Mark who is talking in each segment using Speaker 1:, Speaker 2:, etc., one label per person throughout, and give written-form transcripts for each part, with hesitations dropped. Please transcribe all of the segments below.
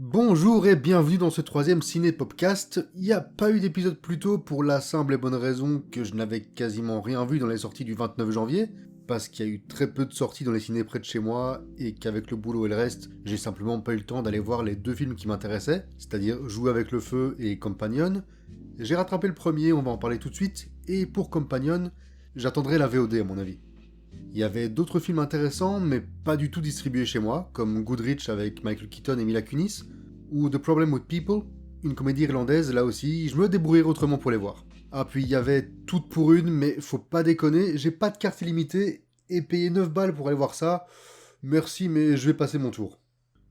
Speaker 1: Bonjour et bienvenue dans ce troisième Ciné-Popcast. Il n'y a pas eu d'épisode plus tôt pour la simple et bonne raison que je n'avais quasiment rien vu dans les sorties du 29 janvier, parce qu'il y a eu très peu de sorties dans les ciné près de chez moi, et qu'avec le boulot et le reste, j'ai simplement pas eu le temps d'aller voir les deux films qui m'intéressaient, c'est-à-dire Jouer avec le feu et Companion. J'ai rattrapé le premier, on va en parler tout de suite, et pour Companion, j'attendrai la VOD à mon avis. Il y avait d'autres films intéressants, mais pas du tout distribués chez moi, comme Goodrich avec Michael Keaton et Mila Kunis, ou The Problem with People, une comédie irlandaise, là aussi, je me débrouillerai autrement pour les voir. Ah, puis il y avait Toutes pour une, mais faut pas déconner, j'ai pas de carte illimitée, et payer 9 balles pour aller voir ça, merci, mais je vais passer mon tour.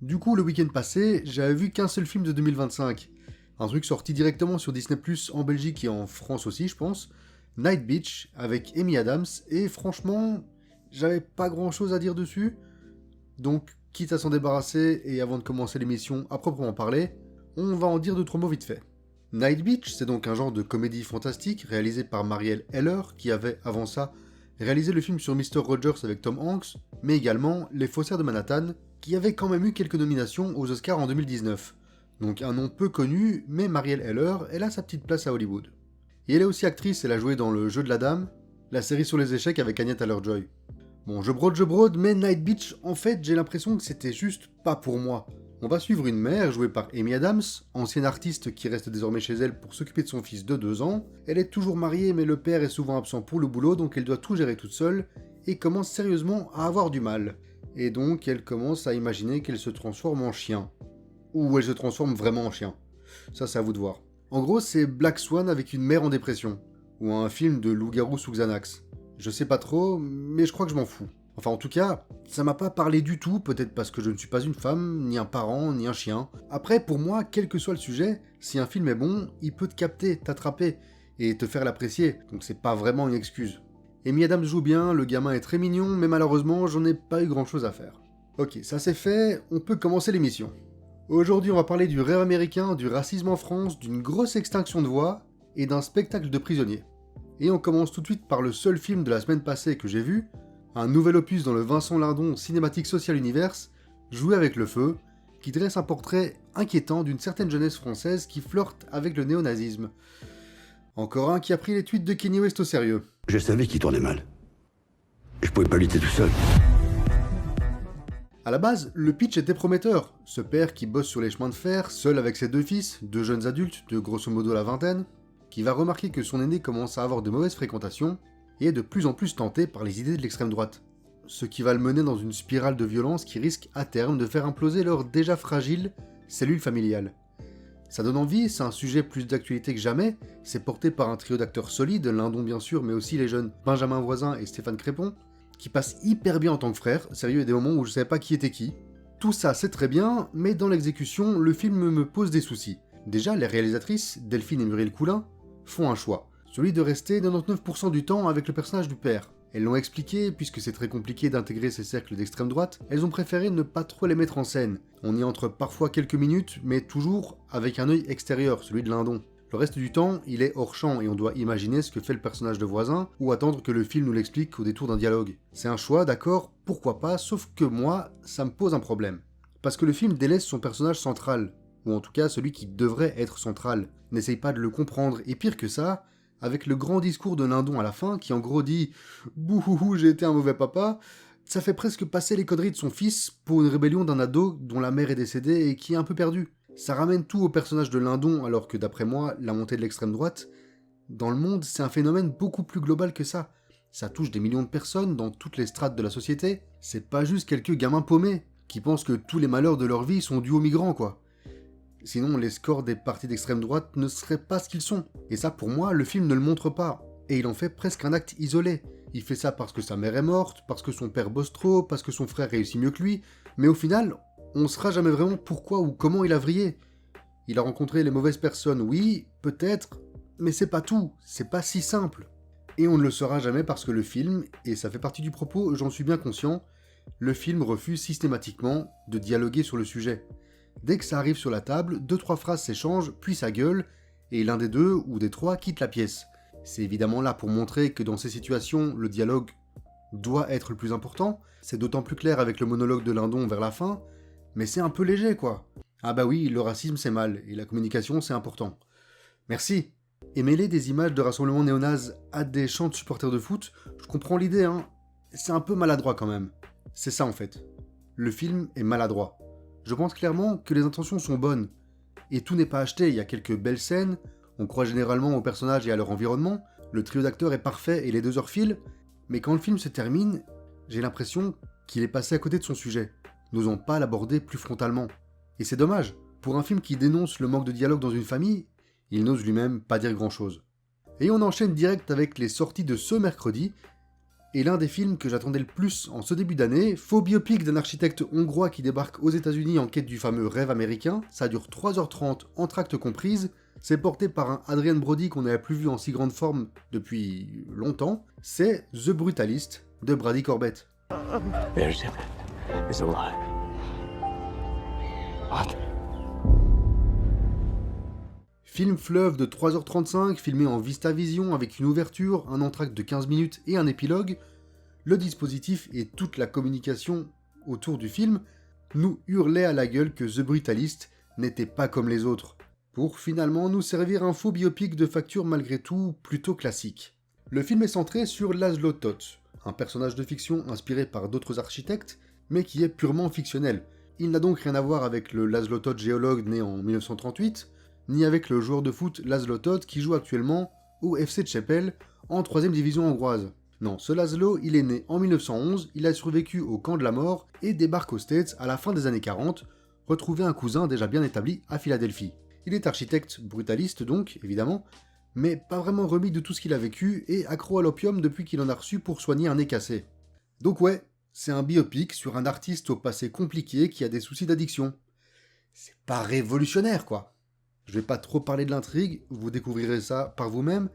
Speaker 1: Du coup, le week-end passé, j'avais vu qu'un seul film de 2025, un truc sorti directement sur Disney+, en Belgique et en France aussi, je pense, Night Beach, avec Amy Adams, et franchement, j'avais pas grand chose à dire dessus, donc quitte à s'en débarrasser et avant de commencer l'émission à proprement parler, on va en dire 2-3 mots vite fait. Night Beach, c'est donc un genre de comédie fantastique réalisé par Marielle Heller, qui avait avant ça réalisé le film sur Mr. Rogers avec Tom Hanks, mais également Les Faussaires de Manhattan, qui avait quand même eu quelques nominations aux Oscars en 2019. Donc un nom peu connu, mais Marielle Heller, elle a sa petite place à Hollywood. Et elle est aussi actrice, elle a joué dans Le Jeu de la Dame, la série sur les échecs avec Anya Taylor-Joy. Bon, je brode, mais Night Beach, en fait, j'ai l'impression que c'était juste pas pour moi. On va suivre une mère, jouée par Amy Adams, ancienne artiste qui reste désormais chez elle pour s'occuper de son fils de 2 ans. Elle est toujours mariée, mais le père est souvent absent pour le boulot, donc elle doit tout gérer toute seule, et commence sérieusement à avoir du mal. Et donc, elle commence à imaginer qu'elle se transforme en chien. Ou elle se transforme vraiment en chien. Ça, c'est à vous de voir. En gros, c'est Black Swan avec une mère en dépression. Ou un film de loup-garou sous Xanax. Je sais pas trop, mais je crois que je m'en fous. Enfin, en tout cas, ça m'a pas parlé du tout, peut-être parce que je ne suis pas une femme, ni un parent, ni un chien. Après, pour moi, quel que soit le sujet, si un film est bon, il peut te capter, t'attraper, et te faire l'apprécier, donc c'est pas vraiment une excuse. Amy Adams joue bien, le gamin est très mignon, mais malheureusement, j'en ai pas eu grand chose à faire. Ok, ça c'est fait, on peut commencer l'émission. Aujourd'hui, on va parler du rêve américain, du racisme en France, d'une grosse extinction de voix, et d'un spectacle de prisonniers. Et on commence tout de suite par le seul film de la semaine passée que j'ai vu, un nouvel opus dans le Vincent Lindon Cinématique Social Universe, Jouer avec le feu, qui dresse un portrait inquiétant d'une certaine jeunesse française qui flirte avec le néonazisme. Encore un qui a pris les tweets de Kanye West au sérieux.
Speaker 2: Je savais qu'il tournait mal. Je pouvais pas lutter tout seul.
Speaker 1: À la base, le pitch était prometteur. Ce père qui bosse sur les chemins de fer, seul avec ses 2 fils, 2 jeunes adultes de grosso modo la vingtaine, qui va remarquer que son aîné commence à avoir de mauvaises fréquentations et est de plus en plus tenté par les idées de l'extrême droite. Ce qui va le mener dans une spirale de violence qui risque à terme de faire imploser leur déjà fragile cellule familiale. Ça donne envie, c'est un sujet plus d'actualité que jamais, c'est porté par un trio d'acteurs solides, Lindon bien sûr, mais aussi les jeunes Benjamin Voisin et Stéphane Crépon, qui passent hyper bien en tant que frères, sérieux, il y a des moments où je savais pas qui était qui. Tout ça c'est très bien, mais dans l'exécution, le film me pose des soucis. Déjà, les réalisatrices, Delphine et Muriel Coulin, font un choix, celui de rester 99% du temps avec le personnage du père. Elles l'ont expliqué, puisque c'est très compliqué d'intégrer ces cercles d'extrême droite, elles ont préféré ne pas trop les mettre en scène. On y entre parfois quelques minutes, mais toujours avec un œil extérieur, celui de Lindon. Le reste du temps, il est hors champ et on doit imaginer ce que fait le personnage de Voisin, ou attendre que le film nous l'explique au détour d'un dialogue. C'est un choix, d'accord, pourquoi pas, sauf que moi, ça me pose un problème. Parce que le film délaisse son personnage central, ou en tout cas celui qui devrait être central, n'essaye pas de le comprendre, et pire que ça, avec le grand discours de Lindon à la fin, qui en gros dit « Bouhouhou, j'ai été un mauvais papa », ça fait presque passer les conneries de son fils pour une rébellion d'un ado dont la mère est décédée et qui est un peu perdu. Ça ramène tout au personnage de Lindon, alors que d'après moi, la montée de l'extrême droite, dans le monde, c'est un phénomène beaucoup plus global que ça. Ça touche des millions de personnes dans toutes les strates de la société, c'est pas juste quelques gamins paumés, qui pensent que tous les malheurs de leur vie sont dus aux migrants, quoi. Sinon, les scores des partis d'extrême droite ne seraient pas ce qu'ils sont. Et ça, pour moi, le film ne le montre pas. Et il en fait presque un acte isolé. Il fait ça parce que sa mère est morte, parce que son père bosse trop, parce que son frère réussit mieux que lui, mais au final, on ne saura jamais vraiment pourquoi ou comment il a vrillé. Il a rencontré les mauvaises personnes, oui, peut-être, mais c'est pas tout, c'est pas si simple. Et on ne le saura jamais parce que le film, et ça fait partie du propos, j'en suis bien conscient, le film refuse systématiquement de dialoguer sur le sujet. Dès que ça arrive sur la table, 2-3 phrases s'échangent, puis ça gueule, et l'un des deux ou des trois quitte la pièce. C'est évidemment là pour montrer que dans ces situations, le dialogue doit être le plus important, c'est d'autant plus clair avec le monologue de Lindon vers la fin, mais c'est un peu léger quoi. Ah bah oui, le racisme c'est mal, et la communication c'est important. Merci. Et mêler des images de rassemblements néo-nazis à des chants de supporters de foot, je comprends l'idée, hein. C'est un peu maladroit quand même. C'est ça en fait. Le film est maladroit. Je pense clairement que les intentions sont bonnes. Et tout n'est pas acheté, il y a quelques belles scènes, on croit généralement aux personnages et à leur environnement, le trio d'acteurs est parfait et les 2 heures filent, mais quand le film se termine, j'ai l'impression qu'il est passé à côté de son sujet, n'osant pas l'aborder plus frontalement. Et c'est dommage, pour un film qui dénonce le manque de dialogue dans une famille, il n'ose lui-même pas dire grand-chose. Et on enchaîne direct avec les sorties de ce mercredi, et l'un des films que j'attendais le plus en ce début d'année, faux biopic d'un architecte hongrois qui débarque aux États-Unis en quête du fameux rêve américain, ça dure 3h30 entr'actes comprises, c'est porté par un Adrien Brody qu'on n'avait plus vu en si grande forme depuis longtemps, c'est The Brutalist de Brady Corbett.
Speaker 2: There's is alive. What?
Speaker 1: Film fleuve de 3h35, filmé en VistaVision avec une ouverture, un entr'acte de 15 minutes et un épilogue, le dispositif et toute la communication autour du film nous hurlaient à la gueule que The Brutalist n'était pas comme les autres, pour finalement nous servir un faux biopic de facture malgré tout plutôt classique. Le film est centré sur Laszlo Toth, un personnage de fiction inspiré par d'autres architectes, mais qui est purement fictionnel. Il n'a donc rien à voir avec le Laszlo Toth géologue né en 1938, ni avec le joueur de foot Laszlo Toth qui joue actuellement au FC Chapelle en 3ème division hongroise. Non, ce Laszlo, il est né en 1911, il a survécu au camp de la mort et débarque aux States à la fin des années 40, retrouver un cousin déjà bien établi à Philadelphie. Il est architecte brutaliste donc, évidemment, mais pas vraiment remis de tout ce qu'il a vécu et accro à l'opium depuis qu'il en a reçu pour soigner un nez cassé. Donc ouais, c'est un biopic sur un artiste au passé compliqué qui a des soucis d'addiction. C'est pas révolutionnaire quoi. Je vais pas trop parler de l'intrigue, vous découvrirez ça par vous-même,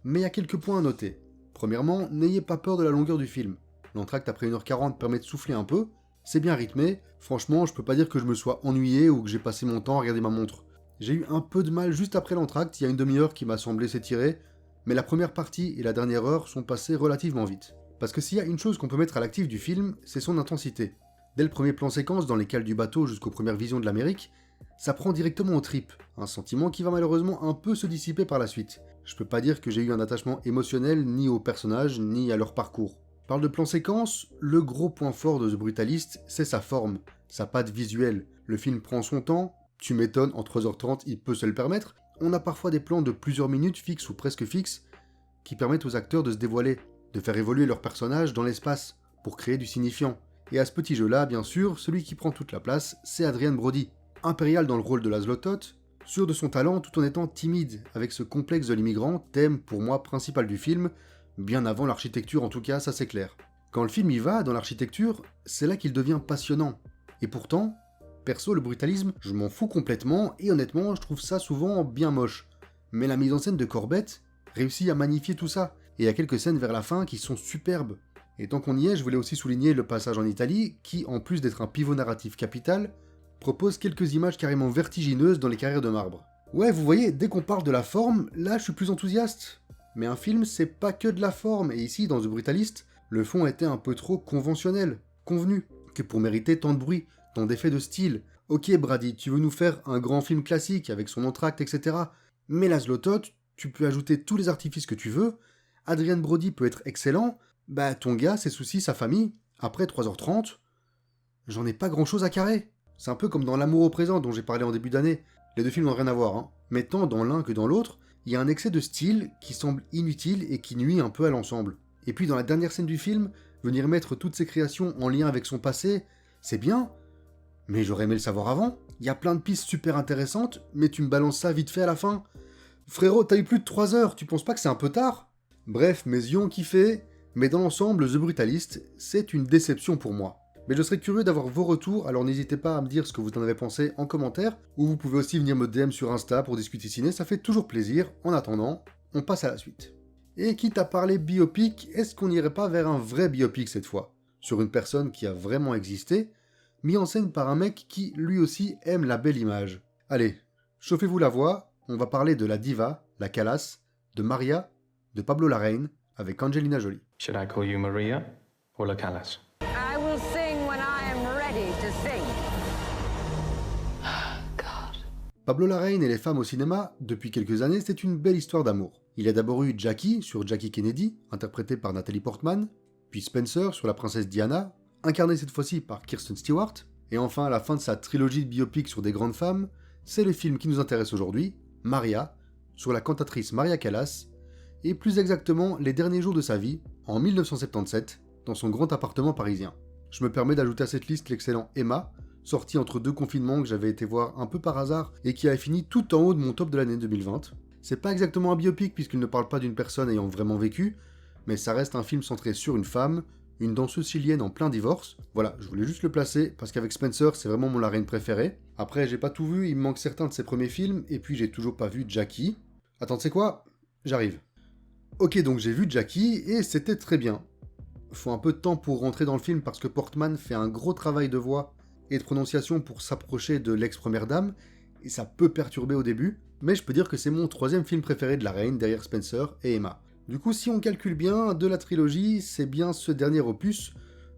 Speaker 1: mais il y a quelques points à noter. Premièrement, n'ayez pas peur de la longueur du film. L'entracte après 1h40 permet de souffler un peu, c'est bien rythmé, franchement je peux pas dire que je me sois ennuyé ou que j'ai passé mon temps à regarder ma montre. J'ai eu un peu de mal juste après l'entracte, il y a une demi-heure qui m'a semblé s'étirer, mais la première partie et la dernière heure sont passées relativement vite. Parce que s'il y a une chose qu'on peut mettre à l'actif du film, c'est son intensité. Dès le premier plan séquence dans les cales du bateau jusqu'aux premières visions de l'Amérique, ça prend directement aux tripes, un sentiment qui va malheureusement un peu se dissiper par la suite. Je peux pas dire que j'ai eu un attachement émotionnel ni aux personnages, ni à leur parcours. Je parle de plan séquence, le gros point fort de The Brutalist, c'est sa forme, sa patte visuelle. Le film prend son temps, tu m'étonnes, en 3h30 il peut se le permettre. On a parfois des plans de plusieurs minutes fixes ou presque fixes, qui permettent aux acteurs de se dévoiler, de faire évoluer leurs personnages dans l'espace, pour créer du signifiant. Et à ce petit jeu-là, bien sûr, celui qui prend toute la place, c'est Adrien Brody. Impérial dans le rôle de Laszlo Toth, sûr de son talent tout en étant timide, avec ce complexe de l'immigrant, thème pour moi principal du film, bien avant l'architecture en tout cas, ça c'est clair. Quand le film y va, dans l'architecture, c'est là qu'il devient passionnant. Et pourtant, perso le brutalisme, je m'en fous complètement, et honnêtement je trouve ça souvent bien moche. Mais la mise en scène de Corbett réussit à magnifier tout ça, et il y a quelques scènes vers la fin qui sont superbes. Et tant qu'on y est, je voulais aussi souligner le passage en Italie, qui, en plus d'être un pivot narratif capital, propose quelques images carrément vertigineuses dans les carrières de marbre. Ouais, vous voyez, dès qu'on parle de la forme, là je suis plus enthousiaste. Mais un film, c'est pas que de la forme, et ici, dans The Brutalist, le fond était un peu trop conventionnel, convenu, que pour mériter tant de bruit, tant d'effets de style. Ok Brady, tu veux nous faire un grand film classique avec son entracte, etc. Mais Laszlo Toth, tu peux ajouter tous les artifices que tu veux, Adrien Brody peut être excellent, bah ton gars, ses soucis, sa famille, après 3h30, j'en ai pas grand chose à carrer. C'est un peu comme dans L'amour au présent dont j'ai parlé en début d'année. Les deux films n'ont rien à voir, hein. Mais tant dans l'un que dans l'autre, il y a un excès de style qui semble inutile et qui nuit un peu à l'ensemble. Et puis dans la dernière scène du film, venir mettre toutes ses créations en lien avec son passé, c'est bien, mais j'aurais aimé le savoir avant. Il y a plein de pistes super intéressantes, mais tu me balances ça vite fait à la fin. Frérot, t'as eu plus de 3 heures, tu penses pas que c'est un peu tard? Bref, mes yeux ont kiffé, mais dans l'ensemble, The Brutalist, c'est une déception pour moi. Mais je serais curieux d'avoir vos retours, alors n'hésitez pas à me dire ce que vous en avez pensé en commentaire, ou vous pouvez aussi venir me DM sur Insta pour discuter ciné, ça fait toujours plaisir. En attendant, on passe à la suite. Et quitte à parler biopic, est-ce qu'on n'irait pas vers un vrai biopic cette fois? Sur une personne qui a vraiment existé, mis en scène par un mec qui, lui aussi, aime la belle image. Allez, chauffez-vous la voix, on va parler de la diva, la Calas, de Maria, de Pablo Larraín, avec Angelina Jolie.
Speaker 3: Should I call you Maria or La Callas?
Speaker 4: I will sing when I am ready to sing.
Speaker 1: Pablo Larraín et les femmes au cinéma, depuis quelques années, c'est une belle histoire d'amour. Il y a d'abord eu Jackie sur Jackie Kennedy, interprétée par Natalie Portman, puis Spencer sur la princesse Diana, incarnée cette fois-ci par Kirsten Stewart, et enfin à la fin de sa trilogie de biopics sur des grandes femmes, c'est le film qui nous intéresse aujourd'hui, Maria, sur la cantatrice Maria Callas, et plus exactement les derniers jours de sa vie, en 1977, dans son grand appartement parisien. Je me permets d'ajouter à cette liste l'excellent Emma, sorti entre 2 confinements que j'avais été voir un peu par hasard et qui a fini tout en haut de mon top de l'année 2020. C'est pas exactement un biopic puisqu'il ne parle pas d'une personne ayant vraiment vécu, mais ça reste un film centré sur une femme, une danseuse chilienne en plein divorce. Voilà, je voulais juste le placer parce qu'avec Spencer, c'est vraiment mon Larraín préféré. Après, j'ai pas tout vu, il me manque certains de ses premiers films, et puis j'ai toujours pas vu Jackie. Attends, tu sais quoi ? J'arrive. Ok, donc j'ai vu Jackie, et c'était très bien. Faut un peu de temps pour rentrer dans le film parce que Portman fait un gros travail de voix et de prononciation pour s'approcher de l'ex-première dame, et ça peut perturber au début, mais je peux dire que c'est mon 3e film préféré de Larraín derrière Spencer et Emma. Du coup, si on calcule bien, de la trilogie, c'est bien ce dernier opus,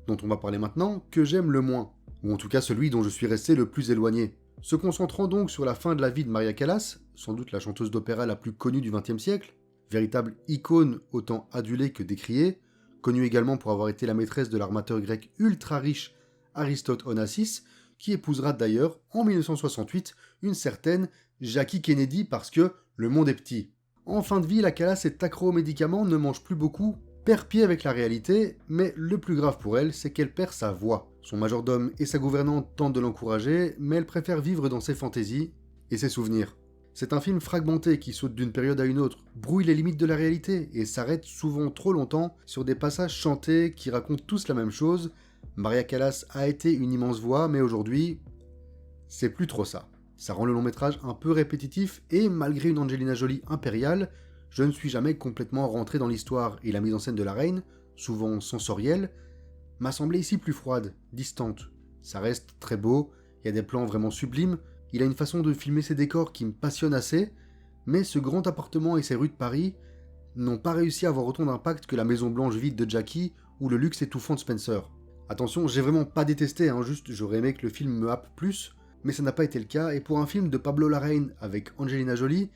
Speaker 1: dont on va parler maintenant, que j'aime le moins, ou en tout cas celui dont je suis resté le plus éloigné. Se concentrant donc sur la fin de la vie de Maria Callas, sans doute la chanteuse d'opéra la plus connue du XXe siècle, véritable icône autant adulée que décriée, connue également pour avoir été la maîtresse de l'armateur grec ultra riche Aristote Onassis, qui épousera d'ailleurs en 1968 une certaine Jackie Kennedy parce que le monde est petit. En fin de vie, la Callas est accro aux médicaments, ne mange plus beaucoup, perd pied avec la réalité, mais le plus grave pour elle, c'est qu'elle perd sa voix. Son majordome et sa gouvernante tentent de l'encourager, mais elle préfère vivre dans ses fantaisies et ses souvenirs. C'est un film fragmenté qui saute d'une période à une autre, brouille les limites de la réalité et s'arrête souvent trop longtemps sur des passages chantés qui racontent tous la même chose. Maria Callas a été une immense voix, mais aujourd'hui, c'est plus trop ça. Ça rend le long métrage un peu répétitif et malgré une Angelina Jolie impériale, je ne suis jamais complètement rentré dans l'histoire et la mise en scène de Larraín, souvent sensorielle, m'a semblé ici plus froide, distante. Ça reste très beau, il y a des plans vraiment sublimes, il a une façon de filmer ses décors qui me passionne assez, mais ce grand appartement et ces rues de Paris n'ont pas réussi à avoir autant d'impact que la maison blanche vide de Jackie ou le luxe étouffant de Spencer. Attention, j'ai vraiment pas détesté, juste j'aurais aimé que le film me happe plus, mais ça n'a pas été le cas, et pour un film de Pablo Larraín avec Angelina Jolie,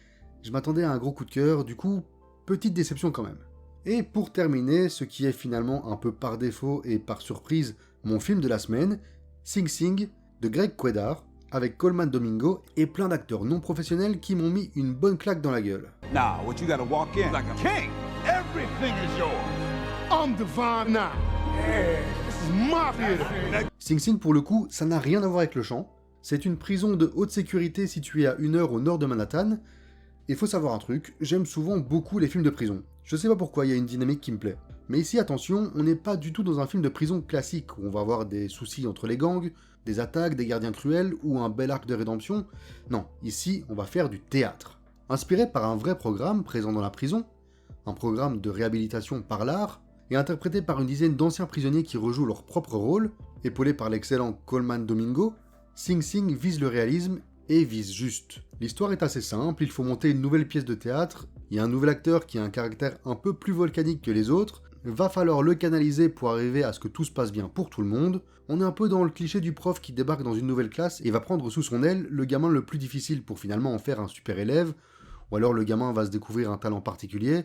Speaker 1: je m'attendais à un gros coup de cœur, du coup, petite déception quand même. Et pour terminer, ce qui est finalement un peu par défaut et par surprise mon film de la semaine, Sing Sing de Greg Cuedar, avec Colman Domingo et plein d'acteurs non professionnels qui m'ont mis une bonne claque dans la gueule.
Speaker 4: Now, what you gotta walk in like a king. Everything is yours. I'm divine now. Yeah, this is my theater.
Speaker 1: Sing Sing pour le coup, ça n'a rien à voir avec le chant. C'est une prison de haute sécurité située à 1 heure au nord de Manhattan. Et faut savoir un truc, j'aime souvent beaucoup les films de prison. Je sais pas pourquoi, il y a une dynamique qui me plaît. Mais ici, attention, on n'est pas du tout dans un film de prison classique, où on va avoir des soucis entre les gangs, des attaques, des gardiens cruels, ou un bel arc de rédemption. Non, ici, on va faire du théâtre. Inspiré par un vrai programme présent dans la prison, un programme de réhabilitation par l'art, et interprété par une dizaine d'anciens prisonniers qui rejouent leur propre rôle, épaulé par l'excellent Colman Domingo, Sing Sing vise le réalisme et vise juste. L'histoire est assez simple, il faut monter une nouvelle pièce de théâtre, il y a un nouvel acteur qui a un caractère un peu plus volcanique que les autres, va falloir le canaliser pour arriver à ce que tout se passe bien pour tout le monde. On est un peu dans le cliché du prof qui débarque dans une nouvelle classe et va prendre sous son aile le gamin le plus difficile pour finalement en faire un super élève, ou alors le gamin va se découvrir un talent particulier,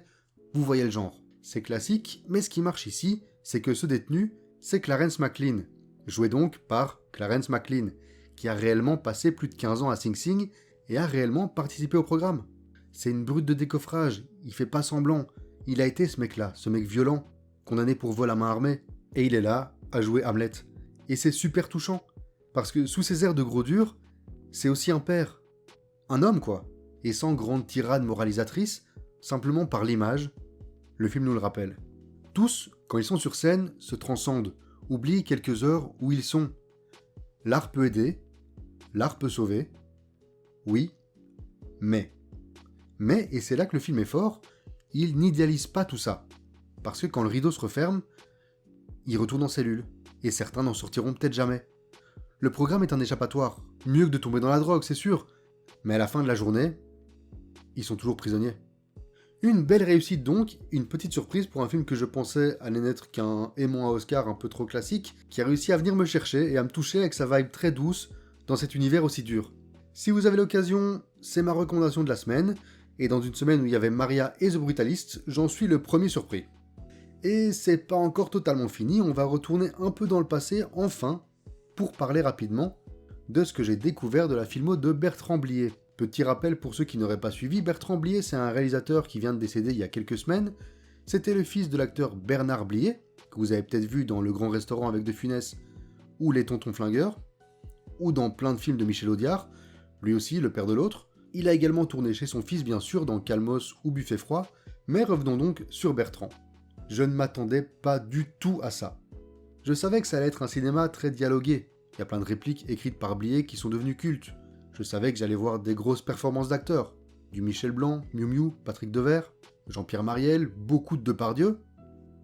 Speaker 1: vous voyez le genre. C'est classique, mais ce qui marche ici, c'est que ce détenu, c'est Clarence McLean, joué donc par Clarence McLean, qui a réellement passé plus de 15 ans à Sing Sing et a réellement participé au programme. C'est une brute de décoffrage, il fait pas semblant, il a été ce mec-là, ce mec violent, condamné pour vol à main armée, et il est là, à jouer Hamlet. Et c'est super touchant, parce que sous ses airs de gros dur, c'est aussi un père. Un homme quoi, et sans grande tirade moralisatrice, simplement par l'image, le film nous le rappelle. Tous, quand ils sont sur scène, se transcendent, oublient quelques heures où ils sont. L'art peut aider, l'art peut sauver, oui, mais, et c'est là que le film est fort, il n'idéalise pas tout ça. Parce que quand le rideau se referme, il retourne en cellule, et certains n'en sortiront peut-être jamais. Le programme est un échappatoire, mieux que de tomber dans la drogue, c'est sûr, mais à la fin de la journée, ils sont toujours prisonniers. Une belle réussite donc, une petite surprise pour un film que je pensais allait n'être qu'un aimant à Oscar un peu trop classique, qui a réussi à venir me chercher et à me toucher avec sa vibe très douce dans cet univers aussi dur. Si vous avez l'occasion, c'est ma recommandation de la semaine, et dans une semaine où il y avait Maria et The Brutalist, j'en suis le premier surpris. Et c'est pas encore totalement fini, on va retourner un peu dans le passé, enfin, pour parler rapidement de ce que j'ai découvert de la filmo de Bertrand Blier. Petit rappel pour ceux qui n'auraient pas suivi, Bertrand Blier c'est un réalisateur qui vient de décéder il y a quelques semaines. C'était le fils de l'acteur Bernard Blier, que vous avez peut-être vu dans Le Grand Restaurant avec De Funès, ou Les Tontons Flingueurs, ou dans plein de films de Michel Audiard, lui aussi le père de l'autre. Il a également tourné chez son fils bien sûr dans Calmos ou Buffet Froid, mais revenons donc sur Bertrand. Je ne m'attendais pas du tout à ça. Je savais que ça allait être un cinéma très dialogué, il y a plein de répliques écrites par Blier qui sont devenues cultes. Je savais que j'allais voir des grosses performances d'acteurs, du Michel Blanc, Miu Miu, Patrick Devers, Jean-Pierre Mariel, beaucoup de Depardieu.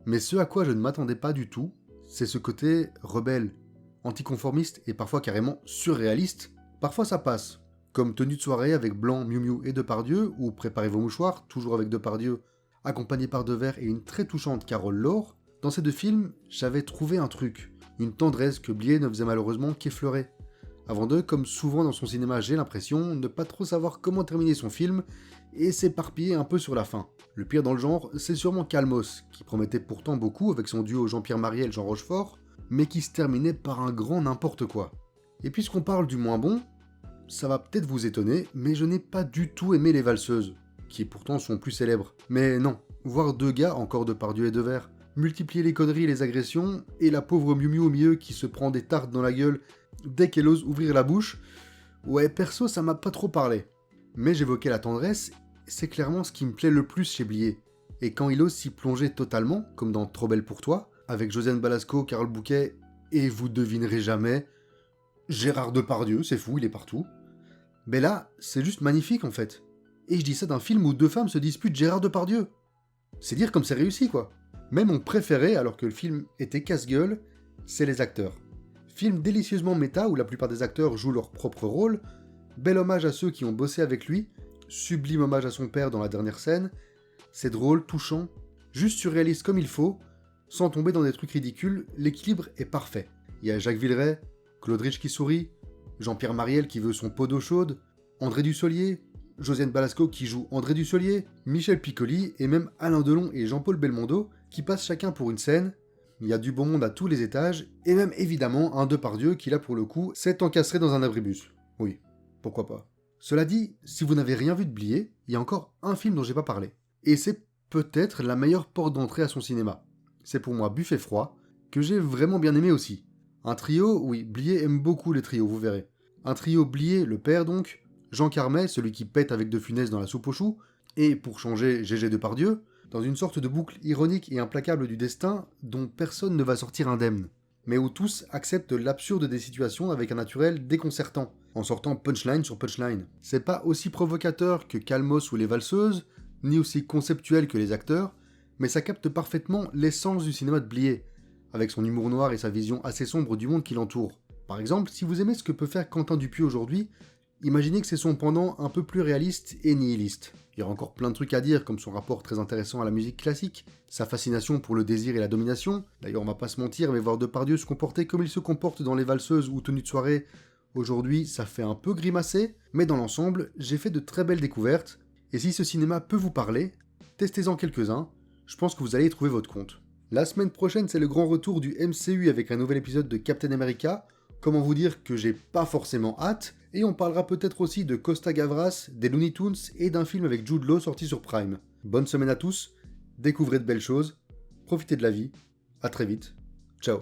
Speaker 1: Mais ce à quoi je ne m'attendais pas du tout, c'est ce côté rebelle, anticonformiste et parfois carrément surréaliste. Parfois ça passe, comme Tenue de soirée avec Blanc, Miu Miu et Depardieu, ou Préparez vos mouchoirs, toujours avec Depardieu, accompagné par Devers et une très touchante Carole Laure. Dans ces deux films, j'avais trouvé un truc, une tendresse que Blier ne faisait malheureusement qu'effleurer. Avant de, comme souvent dans son cinéma j'ai l'impression, ne pas trop savoir comment terminer son film, et s'éparpiller un peu sur la fin. Le pire dans le genre, c'est sûrement Calmos, qui promettait pourtant beaucoup avec son duo Jean-Pierre Mariel-Jean Rochefort, mais qui se terminait par un grand n'importe quoi. Et puisqu'on parle du moins bon, ça va peut-être vous étonner, mais je n'ai pas du tout aimé Les Valseuses, qui pourtant sont plus célèbres. Mais non, voir deux gars, encore Depardieu et Devers, multiplier les conneries et les agressions, et la pauvre Miu Miu au milieu qui se prend des tartes dans la gueule dès qu'elle ose ouvrir la bouche, ouais, perso, ça m'a pas trop parlé. Mais j'évoquais la tendresse, c'est clairement ce qui me plaît le plus chez Blier. Et quand il ose s'y plonger totalement, comme dans Trop belle pour toi, avec Josiane Balasco, Carole Bouquet, et vous devinerez jamais, Gérard Depardieu, c'est fou, il est partout. Mais là, c'est juste magnifique en fait. Et je dis ça d'un film où deux femmes se disputent Gérard Depardieu. C'est dire comme c'est réussi quoi. Mais mon préféré, alors que le film était casse-gueule, c'est les acteurs. Film délicieusement méta où la plupart des acteurs jouent leur propre rôle, bel hommage à ceux qui ont bossé avec lui, sublime hommage à son père dans la dernière scène, c'est drôle, touchant, juste surréaliste comme il faut, sans tomber dans des trucs ridicules, l'équilibre est parfait. Il y a Jacques Villeray, Claude Rich qui sourit, Jean-Pierre Mariel qui veut son pot d'eau chaude, André Dussolier, Josiane Balasco qui joue André Dussolier, Michel Piccoli et même Alain Delon et Jean-Paul Belmondo qui passent chacun pour une scène. Il y a du bon monde à tous les étages, et même évidemment un Depardieu qui là pour le coup s'est encastré dans un abribus. Oui, pourquoi pas. Cela dit, si vous n'avez rien vu de Blier, il y a encore un film dont j'ai pas parlé. Et c'est peut-être la meilleure porte d'entrée à son cinéma. C'est pour moi Buffet Froid, que j'ai vraiment bien aimé aussi. Un trio, oui, Blier aime beaucoup les trios, vous verrez. Un trio Blier, le père donc, Jean Carmet, celui qui pète avec De Funès dans La soupe aux choux, et pour changer Gégé Depardieu, dans une sorte de boucle ironique et implacable du destin dont personne ne va sortir indemne, mais où tous acceptent l'absurde des situations avec un naturel déconcertant, en sortant punchline sur punchline. C'est pas aussi provocateur que Calmos ou Les Valseuses, ni aussi conceptuel que les acteurs, mais ça capte parfaitement l'essence du cinéma de Blier, avec son humour noir et sa vision assez sombre du monde qui l'entoure. Par exemple, si vous aimez ce que peut faire Quentin Dupieux aujourd'hui, imaginez que c'est son pendant un peu plus réaliste et nihiliste. Il y aura encore plein de trucs à dire, comme son rapport très intéressant à la musique classique, sa fascination pour le désir et la domination. D'ailleurs, on va pas se mentir, mais voir Depardieu se comporter comme il se comporte dans Les Valseuses ou Tenue de soirée, aujourd'hui, ça fait un peu grimacer, mais dans l'ensemble, j'ai fait de très belles découvertes, et si ce cinéma peut vous parler, testez-en quelques-uns, je pense que vous allez y trouver votre compte. La semaine prochaine, c'est le grand retour du MCU avec un nouvel épisode de Captain America. Comment vous dire que j'ai pas forcément hâte, et on parlera peut-être aussi de Costa Gavras, des Looney Tunes et d'un film avec Jude Law sorti sur Prime. Bonne semaine à tous, découvrez de belles choses, profitez de la vie, à très vite, ciao.